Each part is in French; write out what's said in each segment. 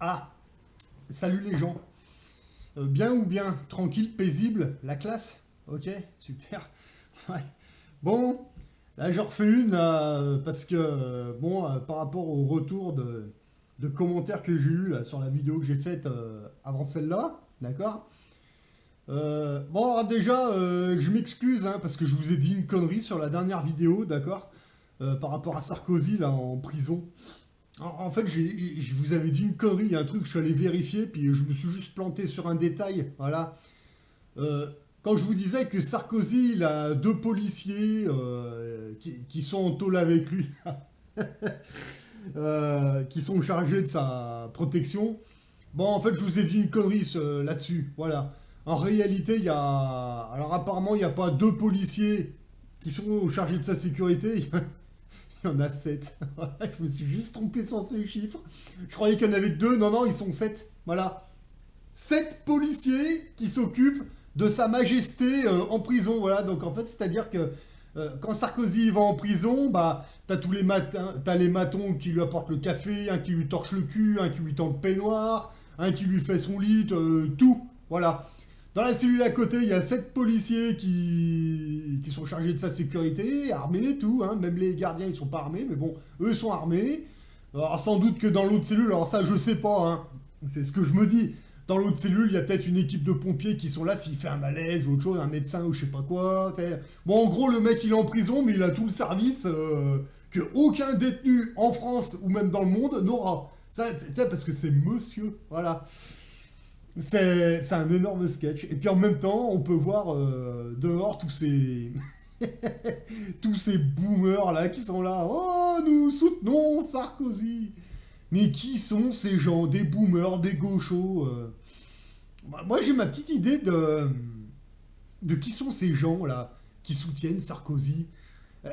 Ah, salut les gens. Bien ou bien? Tranquille, paisible, la classe? Ok, super. Ouais. Bon, là j'en refais une parce que, par rapport au retour de commentaires que j'ai eu là, sur la vidéo que j'ai faite avant celle-là, d'accord? Alors déjà, je m'excuse hein, parce que je vous ai dit une connerie sur la dernière vidéo, d'accord? Par rapport à Sarkozy là en prison. En fait, je vous avais dit une connerie, il y a un truc, je suis allé vérifier, puis je me suis juste planté sur un détail, voilà. Euh, Quand je vous disais que Sarkozy, il a deux policiers qui sont en tôle avec lui, qui sont chargés de sa protection, bon, en fait, je vous ai dit une connerie là-dessus, voilà. En réalité, il y a... Alors apparemment, il n'y a pas deux policiers qui sont chargés de sa sécurité, il y en a 7. Je me suis juste trompé sur ces chiffres. Je croyais qu'il y en avait que 2. Non, non, ils sont 7. Voilà. 7 policiers qui s'occupent de Sa Majesté en prison. Voilà. Donc en fait, c'est-à-dire que quand Sarkozy va en prison, bah, t'as tous les matins, t'as les matons qui lui apportent le café, un qui lui torche le cul, un qui lui tend le peignoir, un qui lui fait son lit, tout. Voilà. Dans la cellule à côté, il y a 7 policiers qui sont chargés de sa sécurité, armés, tout. Hein. Même les gardiens, ils sont pas armés, mais bon, eux sont armés. Alors sans doute que dans l'autre cellule, alors ça je sais pas, hein. C'est ce que je me dis. Dans l'autre cellule, il y a peut-être une équipe de pompiers qui sont là s'il fait un malaise ou autre chose, un médecin ou je sais pas quoi. T'sais. Bon, en gros, le mec il est en prison, mais il a tout le service que aucun détenu en France ou même dans le monde n'aura. Ça, parce que c'est monsieur, voilà. C'est un énorme sketch. Et puis en même temps, on peut voir dehors tous ces tous ces boomers là qui sont là. Oh, nous soutenons Sarkozy. Mais qui sont ces gens? Des boomers, des gauchos Moi j'ai ma petite idée de qui sont ces gens là qui soutiennent Sarkozy.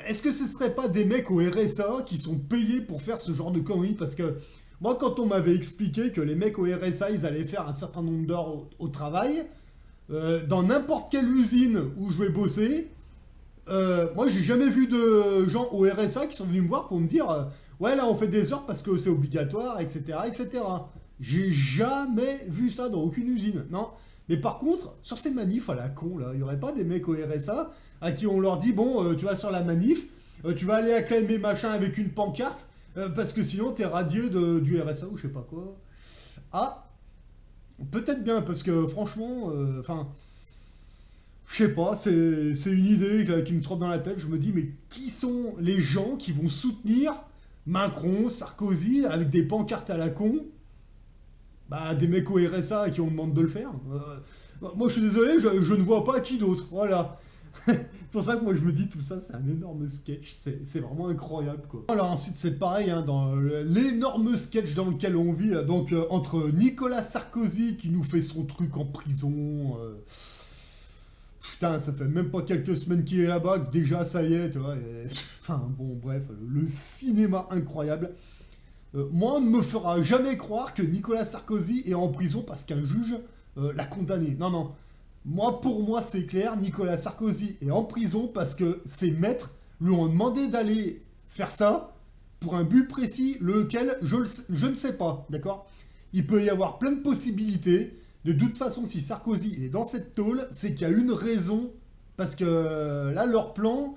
Est-ce que ce serait pas des mecs au RSA qui sont payés pour faire ce genre de conneries? Parce que moi, quand on m'avait expliqué que les mecs au RSA, ils allaient faire un certain nombre d'heures au travail, dans n'importe quelle usine où je vais bosser, moi, j'ai jamais vu de gens au RSA qui sont venus me voir pour me dire ouais, là, on fait des heures parce que c'est obligatoire, etc., etc. J'ai jamais vu ça dans aucune usine, non. Mais par contre, sur ces manifs à la con, là, il y aurait pas des mecs au RSA à qui on leur dit bon, tu vas sur la manif, tu vas aller acclamer machin avec une pancarte, parce que sinon t'es radié du RSA ou je sais pas quoi. Ah, peut-être bien, parce que franchement, enfin, je sais pas, c'est une idée qui me trotte dans la tête. Je me dis, mais qui sont les gens qui vont soutenir Macron, Sarkozy, avec des pancartes à la con? Bah, des mecs au RSA à qui on demande de le faire. Moi, je suis désolé, je ne vois pas qui d'autre. Voilà. C'est pour ça que moi, je me dis, tout ça, c'est un énorme sketch. C'est vraiment incroyable, quoi. Alors, ensuite, c'est pareil, hein, dans l'énorme sketch dans lequel on vit, donc, entre Nicolas Sarkozy qui nous fait son truc en prison. Putain, ça fait même pas quelques semaines qu'il est là-bas, que déjà ça y est, tu vois. Enfin bon, bref, le cinéma incroyable. Moi, on ne me fera jamais croire que Nicolas Sarkozy est en prison parce qu'un juge l'a condamné. Non, non. Moi, pour moi, c'est clair, Nicolas Sarkozy est en prison parce que ses maîtres lui ont demandé d'aller faire ça pour un but précis, lequel je ne sais pas, d'accord? Il peut y avoir plein de possibilités. De toute façon, si Sarkozy il est dans cette tôle, c'est qu'il y a une raison. Parce que là, leur plan,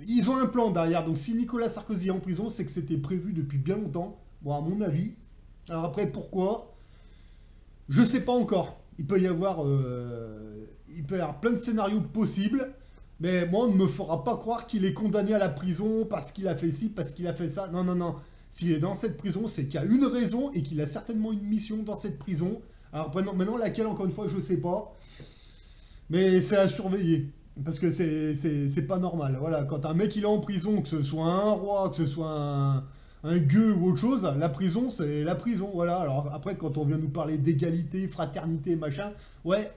ils ont un plan derrière. Donc si Nicolas Sarkozy est en prison, c'est que c'était prévu depuis bien longtemps. Bon, à mon avis. Alors après, pourquoi? Je sais pas encore. Il peut y avoir plein de scénarios possibles. Mais moi, on ne me fera pas croire qu'il est condamné à la prison parce qu'il a fait ci, parce qu'il a fait ça. Non, non, non. S'il est dans cette prison, c'est qu'il y a une raison et qu'il a certainement une mission dans cette prison. Alors maintenant laquelle, encore une fois, je sais pas. Mais c'est à surveiller. Parce que c'est pas normal. Voilà, quand un mec il est en prison, que ce soit un roi, que ce soit un gueux ou autre chose, la prison c'est la prison. Voilà, alors après quand on vient nous parler d'égalité, fraternité, machin, ouais,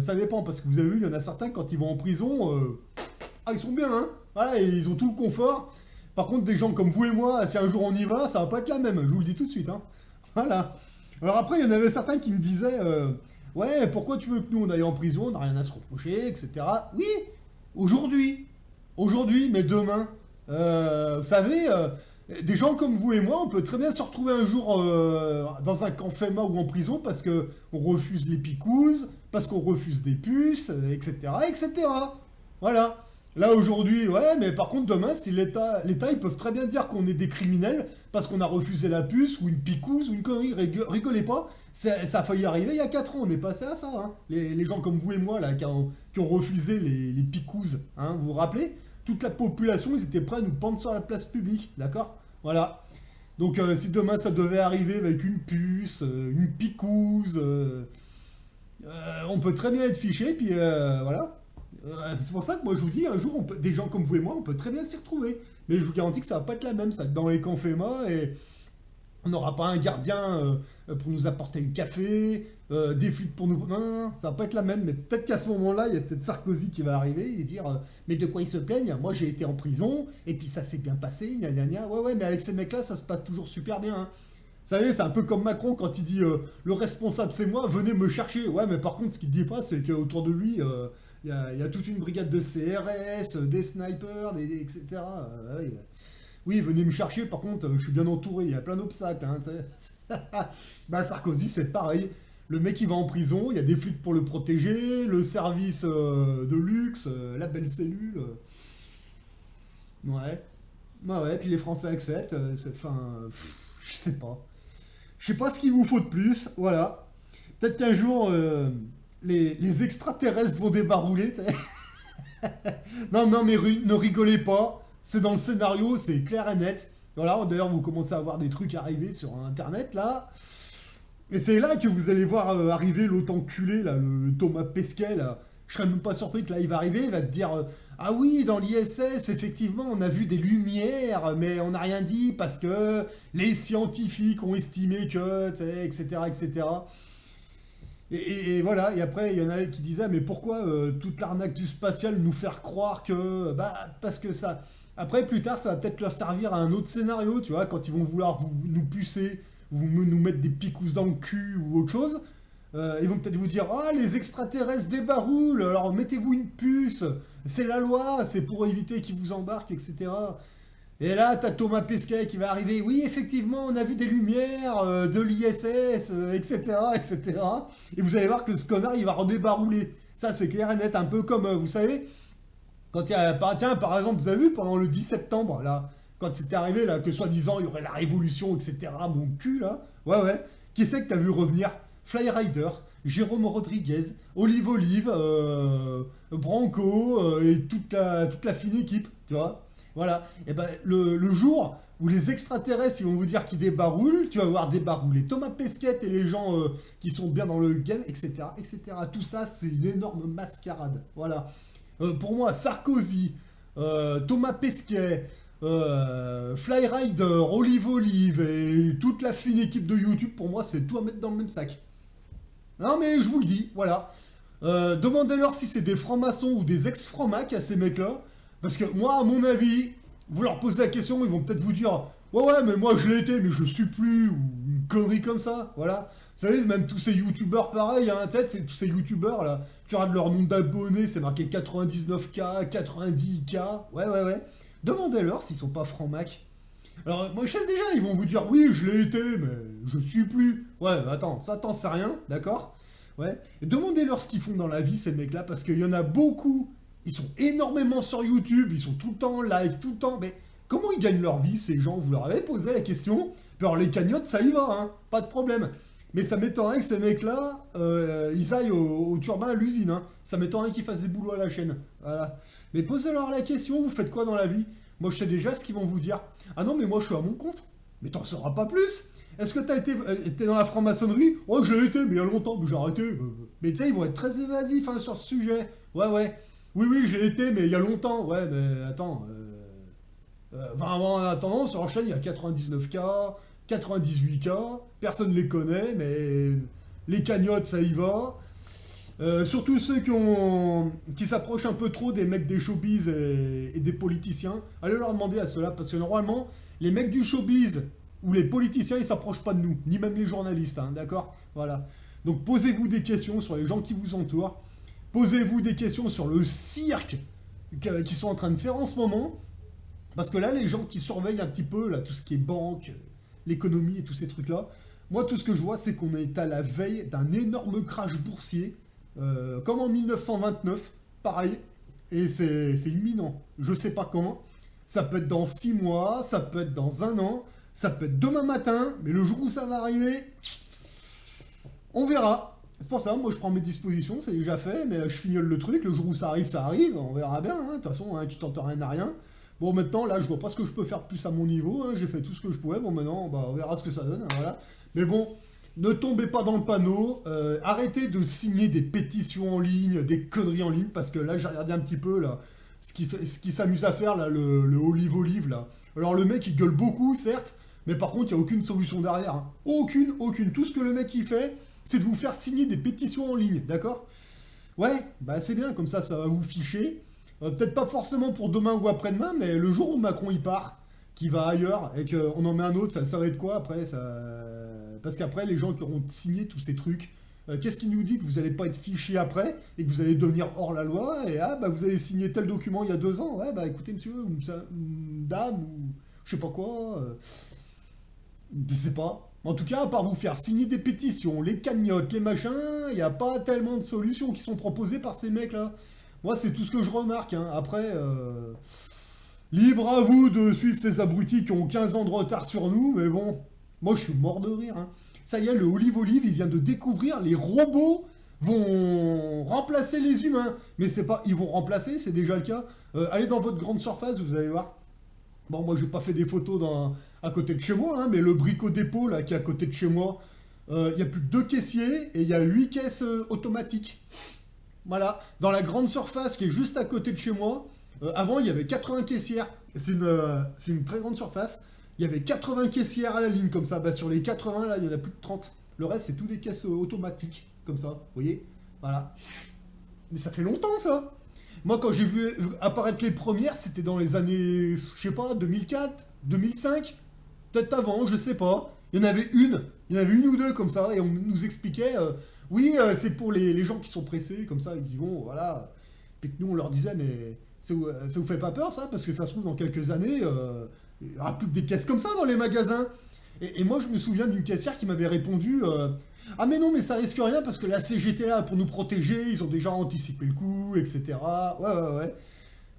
ça dépend. Parce que vous avez vu, il y en a certains quand ils vont en prison, ah ils sont bien, hein. Voilà, et ils ont tout le confort. Par contre, des gens comme vous et moi, si un jour on y va, ça va pas être la même, je vous le dis tout de suite, hein. Voilà. Alors après, il y en avait certains qui me disaient ouais, pourquoi tu veux que nous on aille en prison, on n'a rien à se reprocher, etc. Oui, aujourd'hui. Aujourd'hui, mais demain. Vous savez, Des gens comme vous et moi, on peut très bien se retrouver un jour dans un camp FEMA ou en prison parce que on refuse les picouses, parce qu'on refuse des puces, etc., etc. Voilà. Là aujourd'hui, ouais, mais par contre demain, si l'État, ils peuvent très bien dire qu'on est des criminels parce qu'on a refusé la puce ou une picouse ou une connerie. Rigolez pas, ça a failli arriver il y a 4 ans, on est passé à ça. Hein. Les gens comme vous et moi là, qui ont refusé les picouses, hein, vous vous rappelez? Toute la population, ils étaient prêts à nous pendre sur la place publique, d'accord? Voilà. Donc si demain ça devait arriver avec une puce, une picouse, on peut très bien être fiché, puis voilà. C'est pour ça que moi je vous dis, un jour, des gens comme vous et moi, on peut très bien s'y retrouver. Mais je vous garantis que ça va pas être la même, ça va être dans les camps FEMA, et on n'aura pas un gardien pour nous apporter le café, des flics pour nous... Non, non, non, ça va pas être la même, mais peut-être qu'à ce moment-là, il y a peut-être Sarkozy qui va arriver et dire mais de quoi ils se plaignent? Moi j'ai été en prison, et puis ça s'est bien passé, gna gna gna. Ouais, ouais, mais avec ces mecs-là, ça se passe toujours super bien, hein. Vous savez, c'est un peu comme Macron quand il dit le responsable c'est moi, venez me chercher. Ouais, mais par contre, ce qu'il dit pas, c'est qu'autour de lui, il y a toute une brigade de CRS, des snipers, etc. Ouais. Oui, venez me chercher, par contre, je suis bien entouré, il y a plein d'obstacles. Hein, bah, Sarkozy, c'est pareil. Le mec, il va en prison, il y a des flics pour le protéger, le service de luxe, la belle cellule. Ouais. Bah ouais, puis les Français acceptent. Enfin, je sais pas. Je sais pas ce qu'il vous faut de plus, voilà. Peut-être qu'un jour, les extraterrestres vont débarrouler, tu sais. Non, non, mais ne rigolez pas. C'est dans le scénario, c'est clair et net. Voilà, d'ailleurs, vous commencez à voir des trucs arriver sur Internet, là. Et c'est là que vous allez voir arriver l'autre enculé, là, le Thomas Pesquet, là. Je serais même pas surpris que là, il va arriver, il va te dire ah oui, dans l'ISS, effectivement, on a vu des lumières, mais on n'a rien dit parce que les scientifiques ont estimé que, tu sais, etc., etc. Et voilà, et après, il y en a qui disaient, mais pourquoi toute l'arnaque du spatial nous faire croire que... Bah, parce que ça... Après, plus tard, ça va peut-être leur servir à un autre scénario, tu vois, quand ils vont vouloir nous pucer, nous mettre des picousses dans le cul ou autre chose, ils vont peut-être vous dire, ah, les extraterrestres débarroulent, alors mettez-vous une puce, c'est la loi, c'est pour éviter qu'ils vous embarquent, etc. Et là, t'as Thomas Pesquet qui va arriver. Oui, effectivement, on a vu des lumières de l'ISS, etc., etc. Et cetera. Et vous allez voir que ce connard, il va redébarrouler. Ça, c'est clair et net. Un peu comme, vous savez, quand il y a... Tiens, par exemple, vous avez vu, pendant le 10 septembre, là, quand c'était arrivé, là, que soi-disant, il y aurait la révolution, etc., mon cul, là. Ouais, ouais. Qui c'est que t'as vu revenir? Flyrider, Jérôme Rodriguez, Olive, Branco, et toute la fine équipe, tu vois. Voilà. Et ben le jour où les extraterrestres ils vont vous dire qu'ils débarroulent, tu vas voir débarrouler Thomas Pesquet et les gens qui sont bien dans le game, etc., etc. Tout ça, c'est une énorme mascarade. Voilà. Pour moi, Sarkozy, Thomas Pesquet, Flyrider, Olive et toute la fine équipe de YouTube, pour moi, c'est tout à mettre dans le même sac. Non, mais je vous le dis, voilà. Demandez-leur si c'est des francs-maçons ou des ex-francs-macs à ces mecs-là. Parce que moi, à mon avis, vous leur posez la question, ils vont peut-être vous dire ouais, ouais, mais moi je l'ai été, mais je suis plus, ou une connerie comme ça, voilà. Vous savez, même tous ces youtubeurs pareil, hein, tête, c'est tous ces youtubeurs là, tu regardes leur nombre d'abonnés, c'est marqué 99K, 90K, ouais, ouais, ouais. Demandez-leur s'ils sont pas francs-mac. Alors, moi je sais déjà, ils vont vous dire oui, je l'ai été, mais je suis plus. Ouais, attends, ça t'en sais rien, d'accord? Ouais. Et demandez-leur ce qu'ils font dans la vie, ces mecs-là, parce qu'il y en a beaucoup. Ils sont énormément sur YouTube, ils sont tout le temps en live, tout le temps. Mais comment ils gagnent leur vie, ces gens? Vous leur avez posé la question. Puis alors, les cagnottes, ça y va, hein, pas de problème. Mais ça m'étonnerait que ces mecs-là, ils aillent au turbin à l'usine. Hein. Ça m'étonnerait qu'ils fassent des boulots à la chaîne. Voilà. Mais posez-leur la question, vous faites quoi dans la vie? Moi, je sais déjà ce qu'ils vont vous dire. Ah non, mais moi, je suis à mon compte. Mais t'en sauras pas plus. Est-ce que t'as été dans la franc-maçonnerie? Oh, j'ai été, mais il y a longtemps, mais j'ai arrêté. Mais tu sais, ils vont être très évasifs hein, sur ce sujet. Ouais, ouais. Oui, oui, j'ai été, mais il y a longtemps. Ouais, mais attends. En attendant, sur la chaîne, il y a 99K, 98K. Personne ne les connaît, mais les cagnottes, ça y va. Surtout ceux qui s'approchent un peu trop des mecs des showbiz et des politiciens. Allez leur demander à ceux-là, parce que normalement, les mecs du showbiz ou les politiciens, ils s'approchent pas de nous, ni même les journalistes, hein, d'accord? Voilà. Donc posez-vous des questions sur les gens qui vous entourent. Posez-vous des questions sur le cirque qu'ils sont en train de faire en ce moment. Parce que là, les gens qui surveillent un petit peu là, tout ce qui est banque, l'économie et tous ces trucs-là, moi, tout ce que je vois, c'est qu'on est à la veille d'un énorme crash boursier, comme en 1929, pareil, et c'est imminent. Je sais pas quand, ça peut être dans 6 mois, ça peut être dans un an, ça peut être demain matin, mais le jour où ça va arriver, on verra. C'est pour ça, moi je prends mes dispositions, c'est déjà fait, mais je fignole le truc, le jour où ça arrive, on verra bien, hein. De toute façon, hein, tu tentes rien à rien. Bon, maintenant, là, je vois pas ce que je peux faire plus à mon niveau, hein. J'ai fait tout ce que je pouvais, bon, maintenant, bah, on verra ce que ça donne, hein, voilà. Mais bon, ne tombez pas dans le panneau, arrêtez de signer des pétitions en ligne, des conneries en ligne, parce que là, j'ai regardé un petit peu, là, ce qui s'amuse à faire, là, le olive, là. Alors, le mec, il gueule beaucoup, certes, mais par contre, il n'y a aucune solution derrière, hein. Aucune. Tout ce que le mec, il fait, c'est de vous faire signer des pétitions en ligne, d'accord? Ouais, bah c'est bien, comme ça va vous ficher. Peut-être pas forcément pour demain ou après-demain, mais le jour où Macron il part, qui va ailleurs, et qu'on en met un autre, ça va être quoi après ça... Parce qu'après, les gens qui auront signé tous ces trucs, qu'est-ce qui nous dit que vous n'allez pas être fiché après, et que vous allez devenir hors la loi, et ah, bah vous avez signé tel document il y a 2 ans, ouais, bah écoutez monsieur, ou dame, ou je sais pas quoi, je sais pas. En tout cas, à part vous faire signer des pétitions, les cagnottes, les machins, il n'y a pas tellement de solutions qui sont proposées par ces mecs-là. Moi, c'est tout ce que je remarque, hein. Après, libre à vous de suivre ces abrutis qui ont 15 ans de retard sur nous, mais bon, moi, je suis mort de rire, hein. Ça y est, le Olive, il vient de découvrir, les robots vont remplacer les humains. Mais c'est pas, ils vont remplacer, c'est déjà le cas. Allez dans votre grande surface, vous allez voir. Bon, moi, j'ai pas fait des photos à côté de chez moi, hein, mais le Brico Dépôt, là, qui est à côté de chez moi, il y a plus que 2 caissiers et il y a 8 caisses automatiques. Voilà. Dans la grande surface qui est juste à côté de chez moi, avant, il y avait 80 caissières. C'est une très grande surface. Il y avait 80 caissières à la ligne, comme ça. Bah, sur les 80, là, il y en a plus de 30. Le reste, c'est tout des caisses automatiques, comme ça. Vous voyez? Voilà. Mais ça fait longtemps, ça. Moi, quand j'ai vu apparaître les premières, c'était dans les années, je sais pas, 2004, 2005, peut-être avant, je sais pas. Il y en avait une ou deux comme ça, et on nous expliquait, oui, c'est pour les gens qui sont pressés, comme ça, ils y vont, voilà. Puis que nous, on leur disait, mais ça vous fait pas peur, ça? Parce que ça se trouve, dans quelques années, il n'y aura plus que des caisses comme ça dans les magasins. Et moi, je me souviens d'une caissière qui m'avait répondu, ah mais non, mais ça risque rien parce que la CGT est là pour nous protéger, ils ont déjà anticipé le coup, etc. Ouais.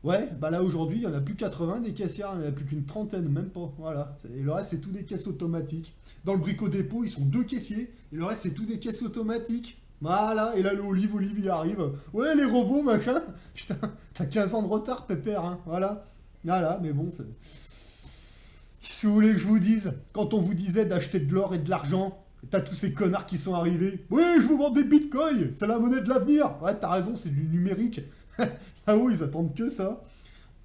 Ouais, bah là aujourd'hui, il n'y en a plus 80 des caissières, il n'y en a plus qu'une trentaine, même pas. Voilà. Et le reste, c'est tout des caisses automatiques. Dans le Brico Dépôt, ils sont 2 caissiers, et le reste, c'est tout des caisses automatiques. Voilà, et là, le Olive, il arrive. Ouais, les robots, machin. Putain, t'as 15 ans de retard, pépère, hein. Voilà, mais bon, c'est. Qu'est-ce que vous voulez que je vous dise? Quand on vous disait d'acheter de l'or et de l'argent, t'as tous ces connards qui sont arrivés. Oui, je vous vends des bitcoins, c'est la monnaie de l'avenir. Ouais, t'as raison, c'est du numérique. Là-haut, ils attendent que ça.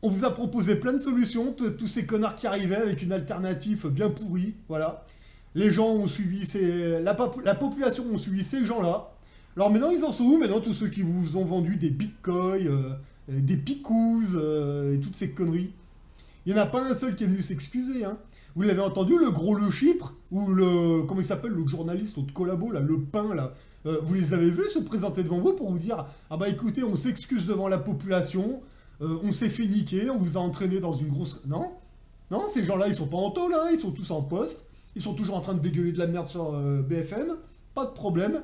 On vous a proposé plein de solutions, tous ces connards qui arrivaient avec une alternative bien pourrie, voilà. Les gens ont suivi la population ont suivi ces gens-là. Alors maintenant, ils en sont où? Maintenant, tous ceux qui vous ont vendu des bitcoins, des picous, et toutes ces conneries. Il n'y en a pas un seul qui est venu s'excuser, hein. Vous l'avez entendu, le Chypre, ou le, comment il s'appelle, l'autre journaliste, l'autre collabo, là, le pain, là. Vous les avez vus se présenter devant vous pour vous dire, ah bah écoutez, on s'excuse devant la population, on s'est fait niquer, on vous a entraîné dans une grosse... Non, ces gens-là, ils sont pas en tôle, hein, ils sont tous en poste, ils sont toujours en train de dégueuler de la merde sur BFM, pas de problème.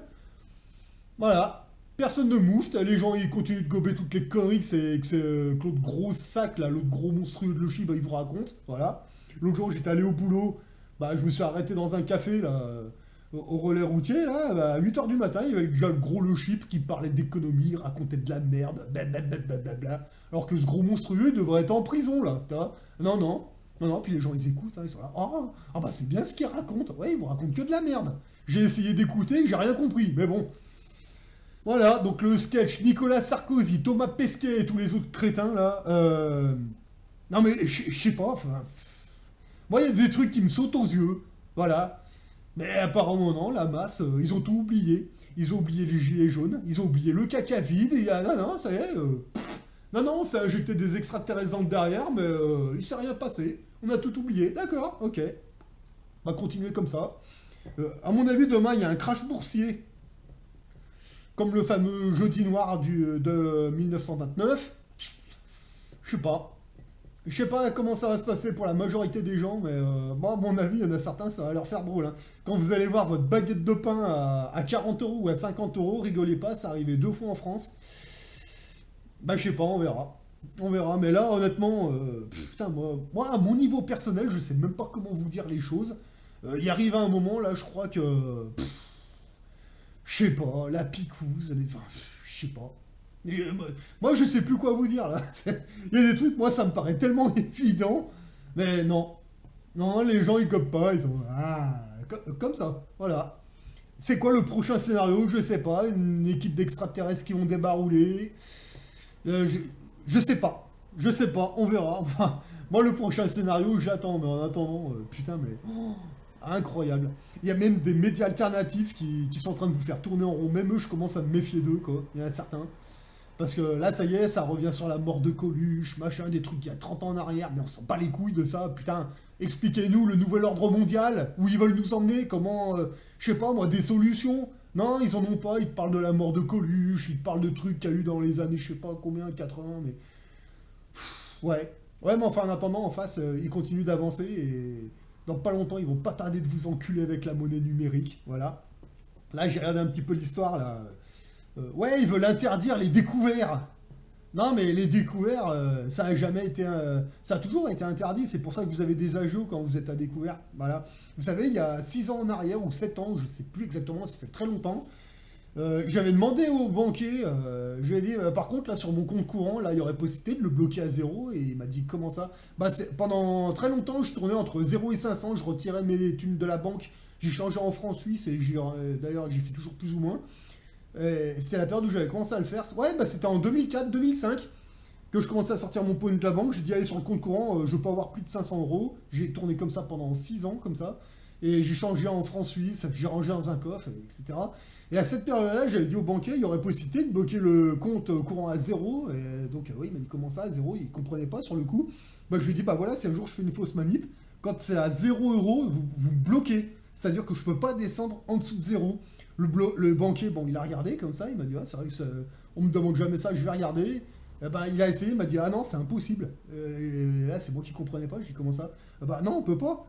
Voilà, personne ne moufte, les gens ils continuent de gober toutes les conneries que l'autre gros sac, là, l'autre gros monstrueux de Lochi, bah, il vous raconte, voilà. L'autre jour, j'étais allé au boulot, bah, je me suis arrêté dans un café, là, au relais routier, là, bah, à 8h du matin, il y avait déjà le gros Le Chip qui parlait d'économie, racontait de la merde, blablabla. Alors que ce gros monstrueux, il devrait être en prison, là, non, puis les gens, ils écoutent, hein, ils sont là, ah bah c'est bien ce qu'il raconte, ouais, il vous raconte que de la merde. J'ai essayé d'écouter, j'ai rien compris, mais bon. Voilà, donc le sketch Nicolas Sarkozy, Thomas Pesquet et tous les autres crétins, là, non mais, je sais pas, enfin... Moi, il y a des trucs qui me sautent aux yeux, voilà. Mais apparemment, non, la masse, ils ont tout oublié. Ils ont oublié les gilets jaunes, ils ont oublié le caca vide, et non, ça y est. Non, ça a injecté des extraterrestres dans le derrière, mais il s'est rien passé. On a tout oublié. D'accord, ok. On va continuer comme ça. À mon avis, demain, il y a un crash boursier. Comme le fameux jeudi noir de 1929. Je sais pas. Je sais pas comment ça va se passer pour la majorité des gens, mais moi, à mon avis, il y en a certains, ça va leur faire drôle, hein. Quand vous allez voir votre baguette de pain à 40 euros ou à 50 euros, rigolez pas, ça arrivait 2 fois en France. Bah, je sais pas, on verra. On verra, mais là, honnêtement, putain, moi, à mon niveau personnel, je sais même pas comment vous dire les choses. Il arrive un moment, là, je crois que. Je sais pas, la picouse, enfin, je sais pas. Moi, je sais plus quoi vous dire, là. Il y a des trucs, moi, ça me paraît tellement évident. Mais non. Non, les gens, ils copent pas, ils sont. Ah, comme ça, voilà. C'est quoi le prochain scénario? Je sais pas. Une équipe d'extraterrestres qui vont débarrouler. Je, je sais pas. Je sais pas, on verra. Enfin, moi, le prochain scénario, j'attends. Mais en attendant, putain, mais. Incroyable. Il y a même des médias alternatifs qui sont en train de vous faire tourner en rond. Même eux, je commence à me méfier d'eux, quoi. Il y en a certains. Parce que là, ça y est, ça revient sur la mort de Coluche, machin, des trucs il y a 30 ans en arrière, mais on s'en bat les couilles de ça, putain. Expliquez-nous le nouvel ordre mondial, où ils veulent nous emmener, comment, je sais pas moi, des solutions. Non, ils en ont pas, ils te parlent de la mort de Coluche, ils te parlent de trucs qu'il y a eu dans les années, je sais pas combien, 80, mais. Ouais. Ouais, mais enfin, en attendant, en face, ils continuent d'avancer et dans pas longtemps, ils vont pas tarder de vous enculer avec la monnaie numérique. Voilà. Là, j'ai regardé un petit peu l'histoire, là. Ouais, ils veulent interdire les découverts. Non, mais les découverts, ça a jamais été, ça a toujours été interdit. C'est pour ça que vous avez des agios quand vous êtes à découvert. Voilà. Vous savez, il y a 6 ans en arrière ou 7 ans, je sais plus exactement, ça fait très longtemps. J'avais demandé au banquier, je lui ai dit, par contre, là, sur mon compte courant, là, il y aurait possibilité de le bloquer à zéro. Et il m'a dit, comment ça? Bah, pendant très longtemps, je tournais entre 0 et 500, je retirais mes thunes de la banque, j'ai changé en francs suisses et d'ailleurs, j'y fais toujours plus ou moins. C'était la période où j'avais commencé à le faire. Ouais, bah, c'était en 2004-2005 que je commençais à sortir mon pognon de la banque. J'ai dit, allez, sur le compte courant, je peux avoir plus de 500 euros. J'ai tourné comme ça pendant 6 ans, comme ça. Et j'ai changé en francs suisses, j'ai rangé dans un coffre, etc. Et à cette période-là, j'avais dit au banquier, il y aurait possibilité de bloquer le compte courant à zéro. Et donc, oui, il m'a dit comment ça, à zéro, il comprenait pas sur le coup. Bah, je lui ai dit, bah voilà, si un jour je fais une fausse manip, quand c'est à 0 euros, vous me bloquez. C'est-à-dire que je peux pas descendre en dessous de zéro. Le banquier, bon, il a regardé comme ça, il m'a dit, ah, c'est vrai que on me demande jamais ça, je vais regarder. Eh ben, il a essayé, il m'a dit, ah non, c'est impossible. Et là, c'est moi qui comprenais pas, je dis, comment ça? Ah bah non, on peut pas.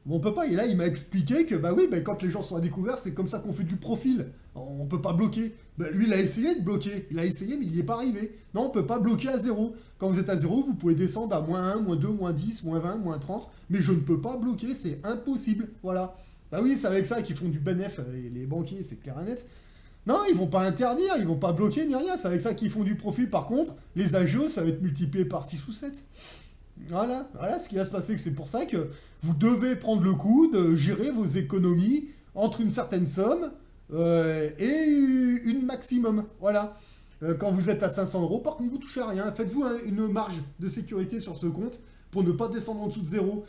Bon, on peut pas. Et là, il m'a expliqué que, bah oui, bah, quand les gens sont à découvert, c'est comme ça qu'on fait du profil. On peut pas bloquer. Bah, lui, il a essayé de bloquer. Il a essayé, mais il n'y est pas arrivé. Non, on peut pas bloquer à zéro. Quand vous êtes à zéro, vous pouvez descendre à -1, -2, -10, -20, -30. Mais je ne peux pas bloquer, c'est impossible. Voilà. Bah oui, c'est avec ça qu'ils font du bénéf, les banquiers, c'est clair et net. Non, ils vont pas interdire, ils vont pas bloquer ni rien. C'est avec ça qu'ils font du profit. Par contre, les agios, ça va être multiplié par 6 ou 7. Voilà ce qui va se passer. C'est pour ça que vous devez prendre le coup de gérer vos économies entre une certaine somme et une maximum. Voilà. Quand vous êtes à 500 euros, par contre, vous touchez à rien. Faites-vous une marge de sécurité sur ce compte pour ne pas descendre en dessous de zéro.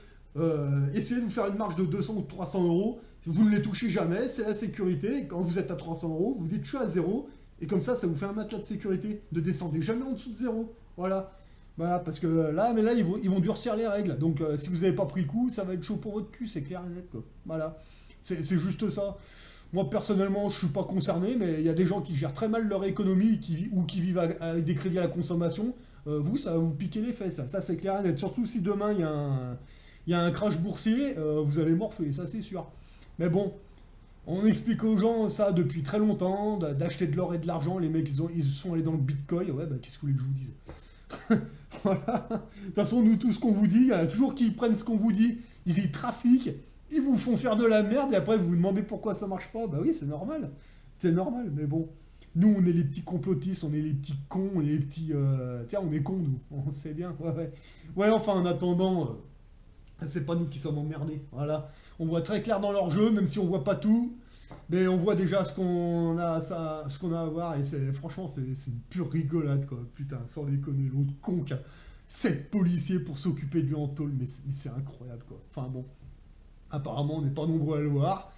Essayez de vous faire une marge de 200 ou 300 euros. Vous ne les touchez jamais, c'est la sécurité. Et quand vous êtes à 300 euros, vous dites je suis à zéro. Et comme ça vous fait un matelas de sécurité. Ne descendez jamais en dessous de zéro. Voilà. Voilà, parce que là, ils vont durcir les règles. Donc, si vous n'avez pas pris le coup, ça va être chaud pour votre cul, c'est clair et net, quoi. Voilà. C'est juste ça. Moi, personnellement, je suis pas concerné, mais il y a des gens qui gèrent très mal leur économie ou qui vivent avec des crédits à la consommation. Vous, ça va vous piquer les fesses. Ça c'est clair et net. Surtout si demain, il y a un crash boursier, vous allez morfler, ça, c'est sûr. Mais bon, on explique aux gens ça depuis très longtemps, d'acheter de l'or et de l'argent. Les mecs, ils sont allés dans le bitcoin. Ouais, bah, qu'est-ce que vous voulez que je vous dise? Voilà. De toute façon, nous, tout ce qu'on vous dit, il y en a toujours qui prennent ce qu'on vous dit, ils y trafiquent, ils vous font faire de la merde et après vous vous demandez pourquoi ça marche pas. Bah oui, c'est normal. C'est normal, mais bon. Nous, on est les petits complotistes, on est les petits cons, on est les petits. Tiens, on est cons, nous. On sait bien. Ouais, ouais. Ouais, enfin, en attendant, c'est pas nous qui sommes emmerdés. Voilà. On voit très clair dans leur jeu, même si on voit pas tout. Mais on voit déjà ce qu'on a, ce qu'on a à voir, et franchement, c'est une pure rigolade, quoi. Putain, sans déconner, l'autre con qui a 7 policiers pour s'occuper de lui en tôle, mais c'est incroyable, quoi. Enfin bon, apparemment, on n'est pas nombreux à le voir.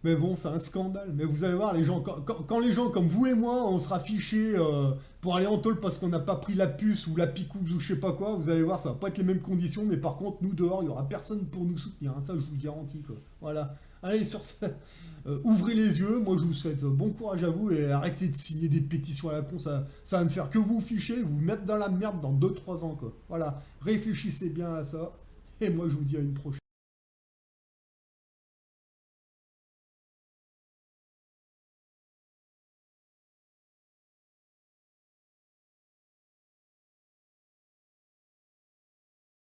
Mais bon, c'est un scandale. Mais vous allez voir, les gens, quand les gens comme vous et moi, on sera fichés pour aller en tôle parce qu'on n'a pas pris la puce ou la picouse ou je sais pas quoi, vous allez voir, ça va pas être les mêmes conditions, mais par contre, nous, dehors, il y aura personne pour nous soutenir, hein. Ça, je vous le garantis, quoi. Voilà. Allez, sur ce, ouvrez les yeux. Moi, je vous souhaite bon courage à vous et arrêtez de signer des pétitions à la con. Ça va ne faire que vous ficher, vous mettre dans la merde dans 2-3 ans, quoi. Voilà, réfléchissez bien à ça. Et moi, je vous dis à une prochaine.